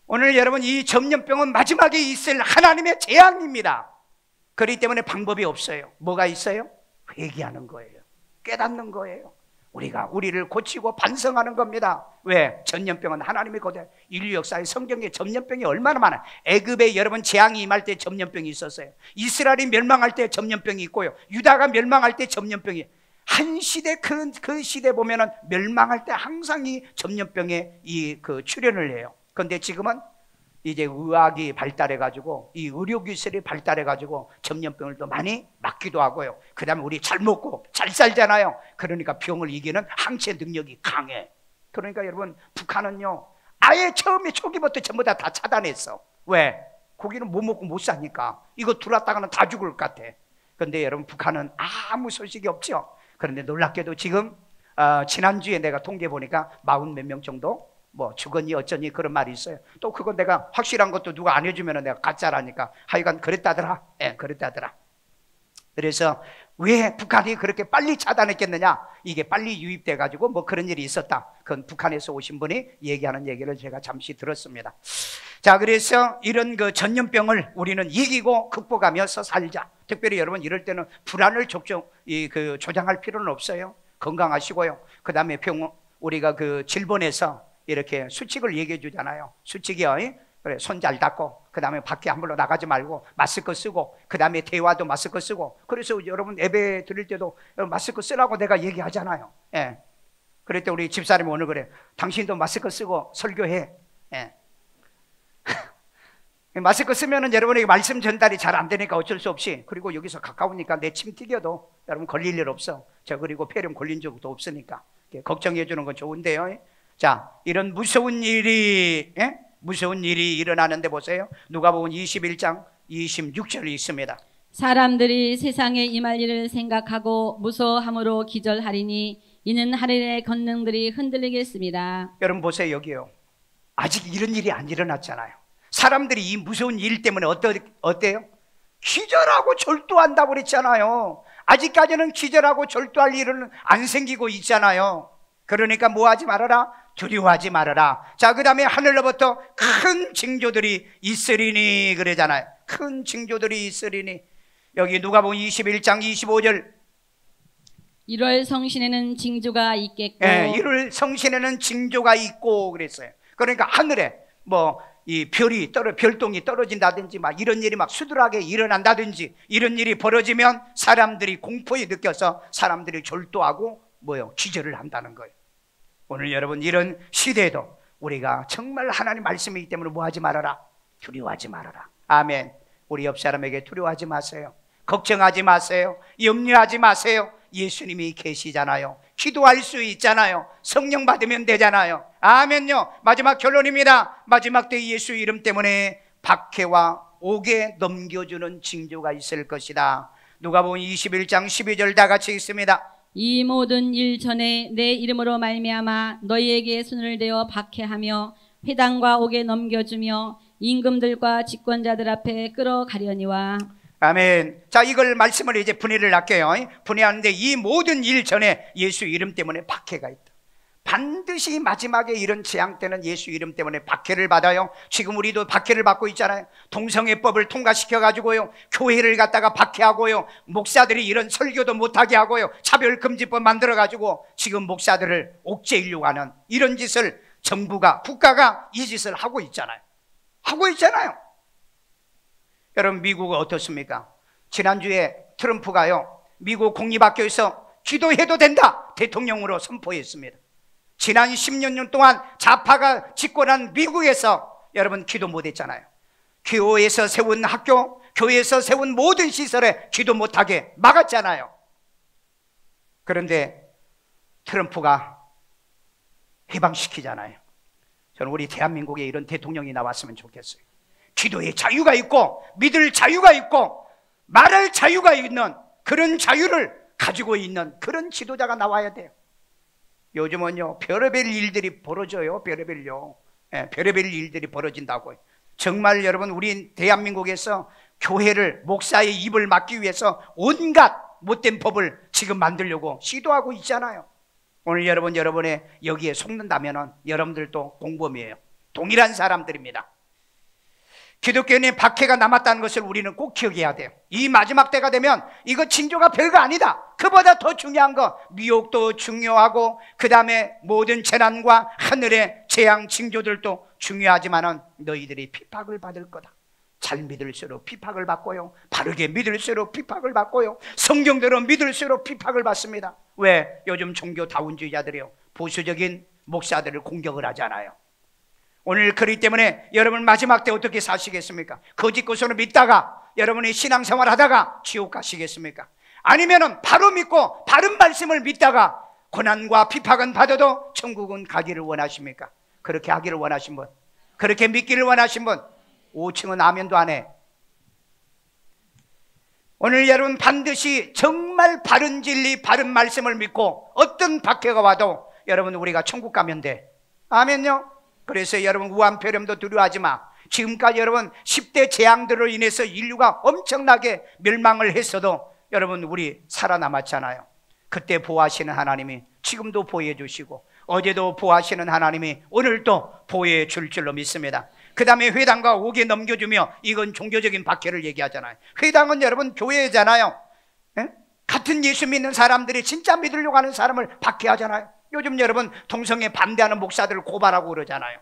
오늘 여러분, 이 전염병은 마지막에 있을 하나님의 재앙입니다. 그렇기 때문에 방법이 없어요. 뭐가 있어요? 회개하는 거예요. 깨닫는 거예요. 우리가 우리를 고치고 반성하는 겁니다. 왜? 전염병은 하나님의 거대 인류 역사의 성경에 전염병이 얼마나 많아요. 애굽에 여러분 재앙이 임할 때 전염병이 있었어요. 이스라엘이 멸망할 때 전염병이 있고요. 유다가 멸망할 때 전염병이, 한 시대 그 시대 보면은 멸망할 때 항상 이 전염병에 출현을 해요. 그런데 지금은 이제 의학이 발달해가지고 이 의료기술이 발달해가지고 전염병을 또 많이 막기도 하고요. 그 다음에 우리 잘 먹고 잘 살잖아요. 그러니까 병을 이기는 항체 능력이 강해. 그러니까 여러분, 북한은요 아예 처음에 초기부터 전부 다 차단했어. 왜? 고기는 못 먹고 못 사니까. 이거 들어왔다가는 다 죽을 것 같아. 그런데 여러분, 북한은 아무 소식이 없죠. 그런데 놀랍게도 지금 지난주에 내가 통계 보니까 40 몇 명 정도 뭐 죽었니 어쩌니 그런 말이 있어요. 또 그건 내가 확실한 것도 누가 안 해주면 내가 가짜라니까. 하여간 그랬다더라. 그랬다더라. 그래서 왜 북한이 그렇게 빨리 차단했겠느냐, 이게 빨리 유입돼 가지고 뭐 그런 일이 있었다. 그건 북한에서 오신 분이 얘기하는 얘기를 제가 잠시 들었습니다. 자, 그래서 이런 그 전염병을 우리는 이기고 극복하면서 살자. 특별히 여러분, 이럴 때는 불안을 조장할 필요는 없어요. 건강하시고요. 그 다음에 우리가 그 질본에서 이렇게 수칙을 얘기해 주잖아요. 수칙이요. 그래, 손 잘 닦고, 그 다음에 밖에 함부로 나가지 말고 마스크 쓰고, 그 다음에 대화도 마스크 쓰고. 그래서 여러분 예배 드릴 때도 마스크 쓰라고 내가 얘기하잖아요. 그럴 때 우리 집사람이 오늘 그래, 당신도 마스크 쓰고 설교해. 마스크 쓰면은 여러분에게 말씀 전달이 잘 안 되니까 어쩔 수 없이, 그리고 여기서 가까우니까 내 침 튀겨도 여러분 걸릴 일 없어. 그리고 폐렴 걸린 적도 없으니까 걱정해 주는 건 좋은데요. 자, 이런 무서운 일이 일어나는데 보세요. 누가복음 21장 26절이 있습니다. 사람들이 세상에 임할 일을 생각하고 무서워함으로 기절하리니 이는 하늘의 권능들이 흔들리겠습니다. 여러분 보세요. 여기요. 아직 이런 일이 안 일어났잖아요. 사람들이 이 무서운 일 때문에 어때요? 기절하고 절도한다고 그랬잖아요. 아직까지는 기절하고 절도할 일은 안 생기고 있잖아요. 그러니까 뭐 하지 말아라? 두려워하지 말아라. 자, 그 다음에 하늘로부터 큰 징조들이 있으리니 그러잖아요. 큰 징조들이 있으리니. 여기 누가복음 21장 25절. 1월 성신에는 징조가 있겠고. 1월 성신에는 징조가 있고 그랬어요. 그러니까 하늘에 뭐 이 별똥이 떨어진다든지 막 이런 일이 막 수두하게 일어난다든지 이런 일이 벌어지면 사람들이 공포에 느껴서 사람들이 절도하고 기절을 한다는 거예요. 오늘 여러분, 이런 시대에도 우리가 정말 하나님 말씀이기 때문에 뭐 하지 말아라? 두려워하지 말아라. 아멘. 우리 옆 사람에게 두려워하지 마세요. 걱정하지 마세요. 염려하지 마세요. 예수님이 계시잖아요. 기도할 수 있잖아요. 성령 받으면 되잖아요. 아멘요. 마지막 결론입니다. 마지막 때 예수 이름 때문에 박해와 옥에 넘겨주는 징조가 있을 것이다. 누가복음 21장 12절 다 같이 읽습니다. 이 모든 일 전에 내 이름으로 말미암아 너희에게 손을 대어 박해하며 회당과 옥에 넘겨주며 임금들과 집권자들 앞에 끌어가려니와. 아멘. 자, 이걸 말씀을 이제 분해를 할게요. 분해하는데 이 모든 일 전에 예수 이름 때문에 박해가 있다. 반드시 마지막에 이런 재앙 때는 예수 이름 때문에 박해를 받아요. 지금 우리도 박해를 받고 있잖아요. 동성애법을 통과시켜가지고요, 교회를 갖다가 박해하고요, 목사들이 이런 설교도 못하게 하고요, 차별금지법 만들어가지고 지금 목사들을 옥죄이려고 하는 이런 짓을 정부가, 국가가 이 짓을 하고 있잖아요. 여러분, 미국은 어떻습니까? 지난주에 트럼프가요, 미국 공립학교에서 기도해도 된다 대통령으로 선포했습니다. 지난 10년 동안 좌파가 집권한 미국에서 여러분 기도 못했잖아요. 교회에서 세운 학교, 교회에서 세운 모든 시설에 기도 못하게 막았잖아요. 그런데 트럼프가 해방시키잖아요. 저는 우리 대한민국에 이런 대통령이 나왔으면 좋겠어요. 기도의 자유가 있고 믿을 자유가 있고 말할 자유가 있는 그런 자유를 가지고 있는 그런 지도자가 나와야 돼요. 요즘은요, 별의별 일들이 벌어져요. 별의별 일들이 벌어진다고요. 정말 여러분, 우리 대한민국에서 교회를, 목사의 입을 막기 위해서 온갖 못된 법을 지금 만들려고 시도하고 있잖아요. 오늘 여러분의 여기에 속는다면 여러분들도 공범이에요. 동일한 사람들입니다. 기독교인의 박해가 남았다는 것을 우리는 꼭 기억해야 돼요. 이 마지막 때가 되면 이거 징조가 별거 아니다. 그보다 더 중요한 거, 미혹도 중요하고 그 다음에 모든 재난과 하늘의 재앙 징조들도 중요하지만은 너희들이 핍박을 받을 거다. 잘 믿을수록 핍박을 받고요, 바르게 믿을수록 핍박을 받고요, 성경대로 믿을수록 핍박을 받습니다. 왜? 요즘 종교 다운주의자들이요, 보수적인 목사들을 공격을 하잖아요. 오늘 그렇기 때문에 여러분 마지막 때 어떻게 사시겠습니까? 거짓 것으로 믿다가 여러분이 신앙생활 하다가 지옥 가시겠습니까? 아니면은 바로 믿고 바른 말씀을 믿다가 고난과 핍박은 받아도 천국은 가기를 원하십니까? 그렇게 하기를 원하신 분, 그렇게 믿기를 원하신 분 5층은 아멘도 안 해. 오늘 여러분 반드시 정말 바른 진리, 바른 말씀을 믿고 어떤 박해가 와도 여러분 우리가 천국 가면 돼. 아멘요? 그래서 여러분 우한폐렴도 두려워하지 마. 지금까지 여러분 10대 재앙들로 인해서 인류가 엄청나게 멸망을 했어도 여러분 우리 살아남았잖아요. 그때 보호하시는 하나님이 지금도 보호해 주시고 어제도 보호하시는 하나님이 오늘도 보호해 줄 줄로 믿습니다. 그 다음에 회당과 옥에 넘겨주며, 이건 종교적인 박해를 얘기하잖아요. 회당은 여러분 교회잖아요. 에? 같은 예수 믿는 사람들이 진짜 믿으려고 하는 사람을 박해하잖아요. 요즘 여러분 동성애 반대하는 목사들을 고발하고 그러잖아요.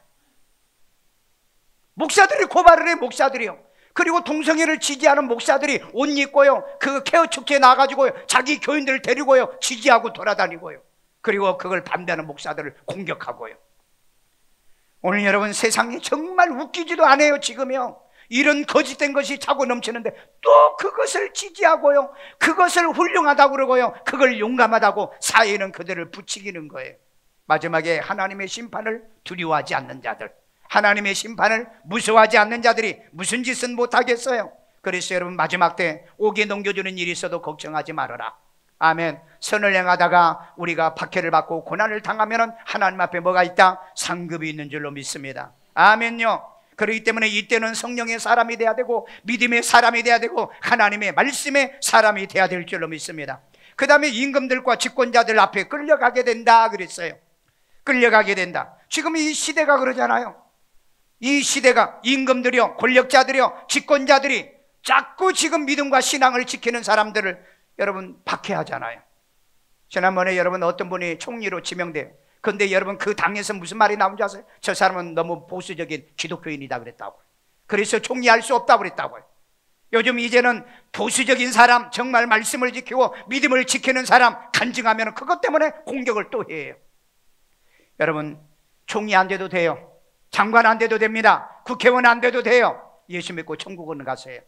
목사들이 고발을 해, 목사들이요. 그리고 동성애를 지지하는 목사들이 옷 입고요, 그 케어 축제에 나가지고요, 자기 교인들을 데리고요 지지하고 돌아다니고요, 그리고 그걸 반대하는 목사들을 공격하고요. 오늘 여러분 세상이 정말 웃기지도 않아요. 지금요 이런 거짓된 것이 차고 넘치는데 또 그것을 지지하고요, 그것을 훌륭하다고 그러고요, 그걸 용감하다고 사회는 그들을 부추기는 거예요. 마지막에 하나님의 심판을 두려워하지 않는 자들, 하나님의 심판을 무서워하지 않는 자들이 무슨 짓은 못하겠어요. 그래서 여러분 마지막 때 옥에 넘겨주는 일이 있어도 걱정하지 말아라. 아멘. 선을 행하다가 우리가 박해를 받고 고난을 당하면 하나님 앞에 뭐가 있다? 상급이 있는 줄로 믿습니다. 아멘요. 그렇기 때문에 이때는 성령의 사람이 돼야 되고 믿음의 사람이 돼야 되고 하나님의 말씀의 사람이 돼야 될 줄로 믿습니다. 그 다음에 임금들과 집권자들 앞에 끌려가게 된다 그랬어요. 끌려가게 된다. 지금 이 시대가 그러잖아요. 이 시대가 임금들이요, 권력자들이요, 집권자들이 자꾸 지금 믿음과 신앙을 지키는 사람들을 여러분 박해하잖아요. 지난번에 여러분 어떤 분이 총리로 지명돼요. 그런데 여러분 그 당에서 무슨 말이 나온 줄 아세요? 저 사람은 너무 보수적인 기독교인이다 그랬다고요. 그래서 총리할 수 없다고 그랬다고요. 요즘 이제는 보수적인 사람, 정말 말씀을 지키고 믿음을 지키는 사람 간증하면 그것 때문에 공격을 또 해요. 여러분 총리 안 돼도 돼요. 장관 안 돼도 됩니다. 국회의원 안 돼도 돼요. 예수 믿고 천국은 가세요.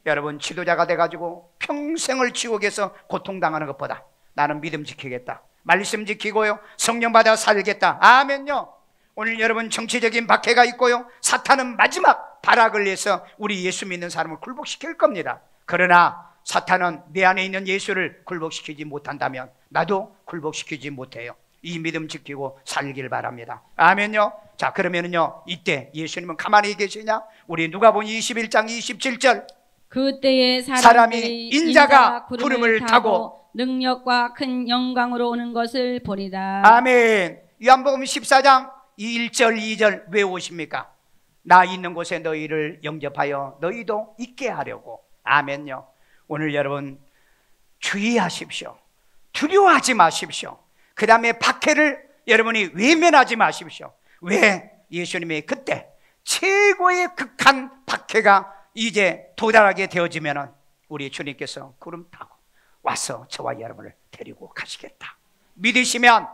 여러분 지도자가 돼가지고 평생을 지옥에서 고통당하는 것보다 나는 믿음 지키겠다, 말씀 지키고요, 성령 받아 살겠다. 아멘요. 오늘 여러분 정치적인 박해가 있고요, 사탄은 마지막 발악을 해서 우리 예수 믿는 사람을 굴복시킬 겁니다. 그러나 사탄은 내 안에 있는 예수를 굴복시키지 못한다면 나도 굴복시키지 못해요. 이 믿음 지키고 살길 바랍니다. 아멘요. 자 그러면은요 이때 예수님은 가만히 계시냐? 우리 누가복음 21장 27절, 그때에 사람이 인자가 구름을 타고 능력과 큰 영광으로 오는 것을 보리다. 아멘. 요한복음 14장 1절 2절 왜 오십니까? 나 있는 곳에 너희를 영접하여 너희도 있게 하려고. 아멘요. 오늘 여러분 주의하십시오. 두려워하지 마십시오. 그 다음에 박해를 여러분이 외면하지 마십시오. 왜? 예수님이 그때 최고의 극한 박해가 이제 도달하게 되어지면 우리 주님께서 구름 타고 와서 저와 여러분을 데리고 가시겠다. 믿으시면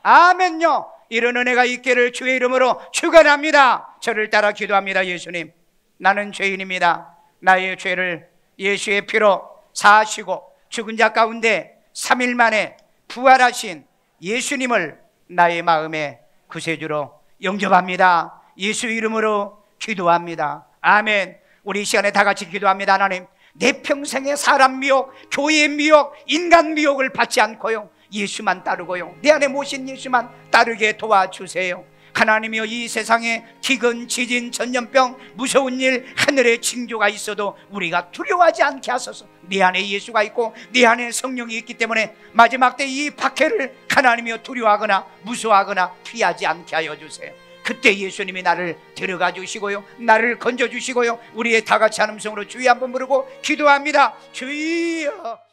아멘요. 이런 은혜가 있기를 주의 이름으로 축원합니다. 저를 따라 기도합니다. 예수님, 나는 죄인입니다. 나의 죄를 예수의 피로 사하시고 죽은 자 가운데 3일 만에 부활하신 예수님을 나의 마음의 구세주로 영접합니다. 예수 이름으로 기도합니다. 아멘. 우리 이 시간에 다 같이 기도합니다. 하나님, 내 평생의 사람 미혹, 교회의 미혹, 인간 미혹을 받지 않고요, 예수만 따르고요, 내 안에 모신 예수만 따르게 도와주세요. 하나님이여, 이 세상에 기근, 지진, 전염병, 무서운 일, 하늘의 징조가 있어도 우리가 두려워하지 않게 하소서. 네 안에 예수가 있고 네 안에 성령이 있기 때문에 마지막 때 이 박해를 하나님이여 두려워하거나 무서워하거나 피하지 않게 하여 주세요. 그때 예수님이 나를 데려가 주시고요, 나를 건져 주시고요. 우리의 다 같이 한 음성으로 주여 한번 부르고 기도합니다. 주여.